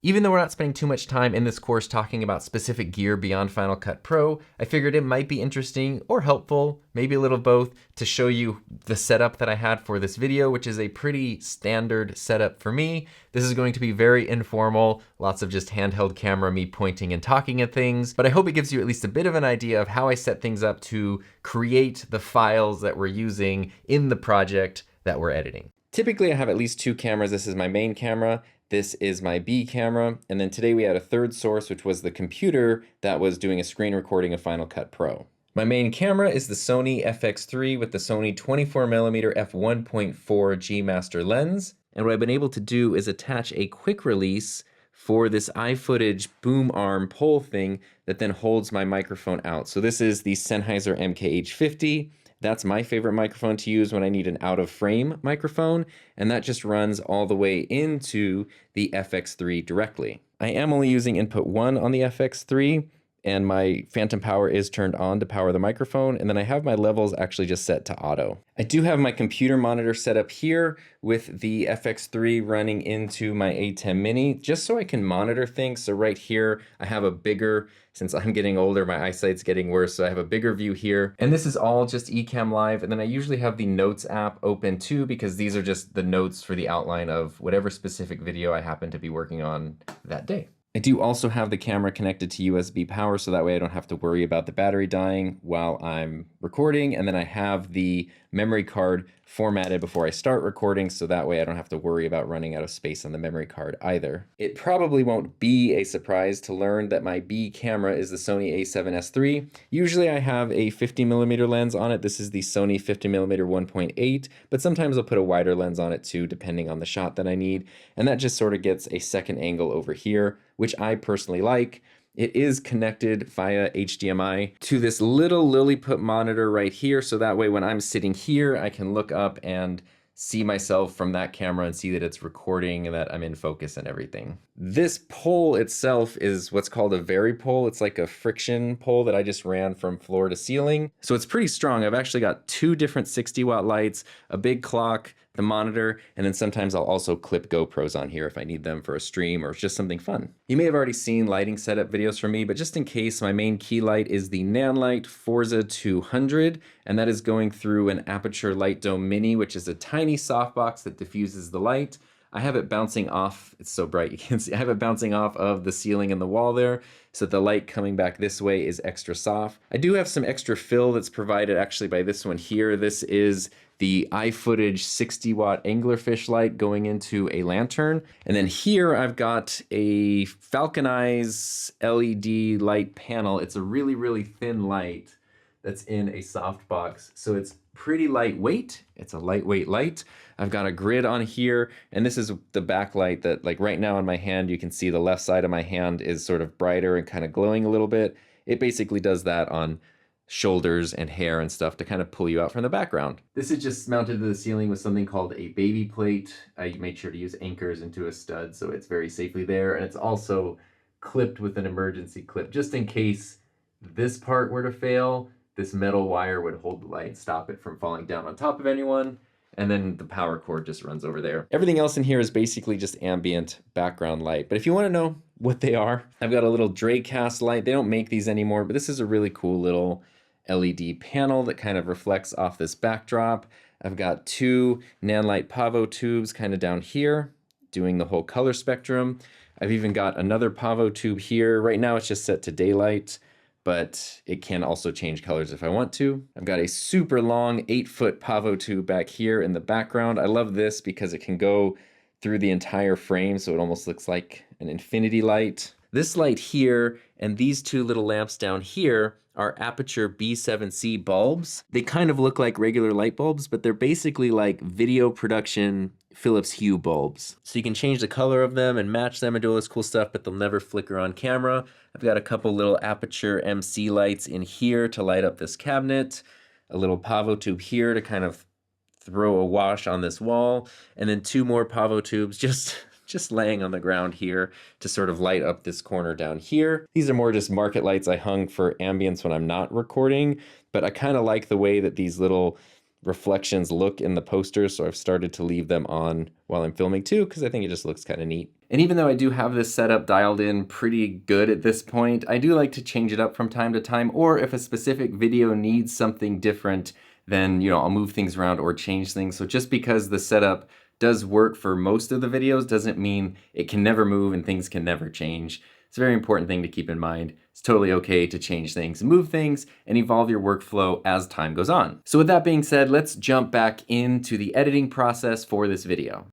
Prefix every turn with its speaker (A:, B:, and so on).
A: Even though we're not spending too much time in this course talking about specific gear beyond Final Cut Pro, I figured it might be interesting or helpful, maybe a little of both, to show you the setup that I had for this video, which is a pretty standard setup for me. This is going to be very informal, lots of just handheld camera, me pointing and talking at things, but I hope it gives you at least a bit of an idea of how I set things up to create the files that we're using in the project that we're editing. Typically I have at least two cameras. This is my main camera. This is my B camera, and then today we had a third source, which was the computer that was doing a screen recording of Final Cut Pro. My main camera is the Sony FX3 with the Sony 24mm f1.4 G Master lens, and what I've been able to do is attach a quick release for this iFootage boom arm pole thing that then holds my microphone out. So this is the Sennheiser MKH50. That's my favorite microphone to use when I need an out-of-frame microphone, and that just runs all the way into the FX3 directly. I am only using input 1 on the FX3, and my phantom power is turned on to power the microphone, and then I have my levels actually just set to auto. I do have my computer monitor set up here with the FX3 running into my ATEM Mini, just so I can monitor things. So right here, I have a bigger, since I'm getting older, my eyesight's getting worse, so I have a bigger view here. And this is all just Ecamm Live, and then I usually have the Notes app open too, because these are just the notes for the outline of whatever specific video I happen to be working on that day. I do also have the camera connected to USB power, so that way I don't have to worry about the battery dying while I'm recording. And then I have the memory card formatted before I start recording, so that way I don't have to worry about running out of space on the memory card either. It probably won't be a surprise to learn that my B camera is the Sony a7S III. Usually I have a 50mm lens on it. This is the Sony 50mm 1.8, but sometimes I'll put a wider lens on it too, depending on the shot that I need. And that just sort of gets a second angle over here, which I personally like. It is connected via HDMI to this little Lilliput monitor right here, so that way when I'm sitting here, I can look up and see myself from that camera and see that it's recording and that I'm in focus and everything. This pole itself is what's called a Varipole. It's like a friction pole that I just ran from floor to ceiling. So it's pretty strong. I've actually got two different 60-watt lights, a big clock, the monitor, and then sometimes I'll also clip GoPros on here if I need them for a stream or just something fun. You may have already seen lighting setup videos from me, but just in case, my main key light is the Nanlite Forza 200, and that is going through an Aputure Light Dome Mini, which is a tiny softbox that diffuses the light. I have it bouncing off, it's so bright you can't see, I have it bouncing off of the ceiling and the wall there, so that the light coming back this way is extra soft. I do have some extra fill that's provided actually by this one here. This is the iFootage 60-watt anglerfish light going into a lantern. And then here I've got a Falcon Eyes LED light panel. It's a really, really thin light that's in a softbox. So it's pretty lightweight. It's a lightweight light. I've got a grid on here, and this is the backlight that, like right now on my hand, you can see the left side of my hand is sort of brighter and kind of glowing a little bit. It basically does that on shoulders and hair and stuff to kind of pull you out from the background. This is just mounted to the ceiling with something called a baby plate. I made sure to use anchors into a stud so it's very safely there, and it's also clipped with an emergency clip just in case this part were to fail. This metal wire would hold the light and stop it from falling down on top of anyone, and then the power cord just runs over there. Everything else in here is basically just ambient background light, but if you want to know what they are, I've got a little Dracast light. They don't make these anymore, but this is a really cool little LED panel that kind of reflects off this backdrop. I've got two Nanlite Pavo tubes kind of down here doing the whole color spectrum. I've even got another Pavo tube here. Right now it's just set to daylight, but it can also change colors if I want to. I've got a super long 8-foot Pavo tube back here in the background. I love this because it can go through the entire frame, so it almost looks like an infinity light. This light here and these two little lamps down here are Aputure B7C bulbs. They kind of look like regular light bulbs, but they're basically like video production Philips Hue bulbs. So you can change the color of them and match them and do all this cool stuff, but they'll never flicker on camera. I've got a couple little Aputure MC lights in here to light up this cabinet, a little Pavo tube here to kind of throw a wash on this wall, and then two more Pavo tubes just laying on the ground here to sort of light up this corner down here. These are more just market lights I hung for ambience when I'm not recording, but I kind of like the way that these little reflections look in the posters, so I've started to leave them on while I'm filming too, because I think it just looks kind of neat. And even though I do have this setup dialed in pretty good at this point, I do like to change it up from time to time, or if a specific video needs something different, then, I'll move things around or change things. So just because the setup does work for most of the videos doesn't mean it can never move and things can never change. It's a very important thing to keep in mind. It's totally okay to change things, move things, and evolve your workflow as time goes on. So with that being said, let's jump back into the editing process for this video.